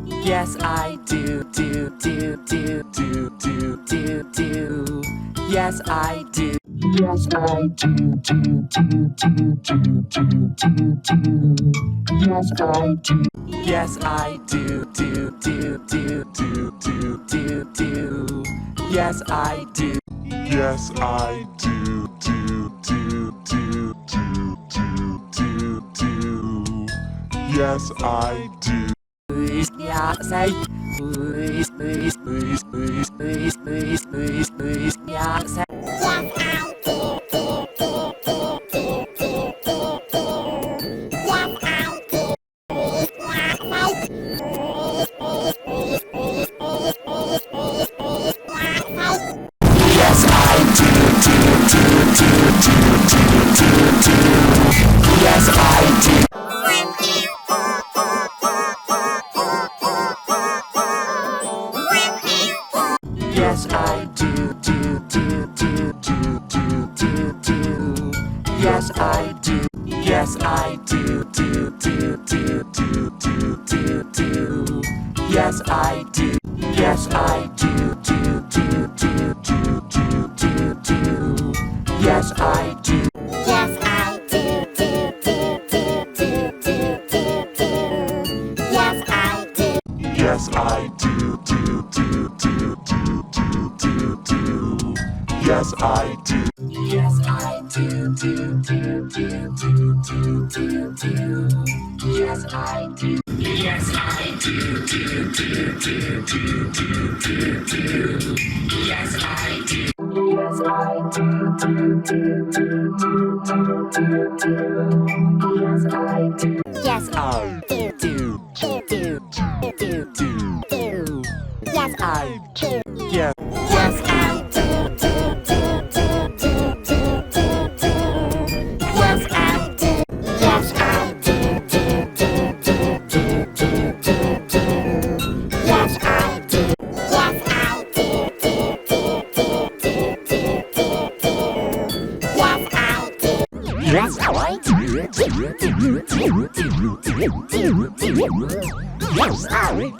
Yes, I do. Yes, I do. Yes, I do. Yes, I do. Yes, I do. Yes, I do. Yes, I do. Yes, I do. Yeah, say. Yeah, say. Yes, I do. Yes, I do. Yes, I do. Yes, I do. Yes, I do. Yes, I do. Yes, I do. Yes, I do. Yes, I do. Yes, I do. Yes, I do. Yes, I do. Yes, I do. Yes, I do. Yes, I do. Yes, I do. Yes, I do. Yes, I do. Yes, I do. yes, I do. Yeah. yes, I do. Yes, I do. Yes, I do. Yes, I do. Yes, I do. Yes, I do. Yes, I do. Yes, I do.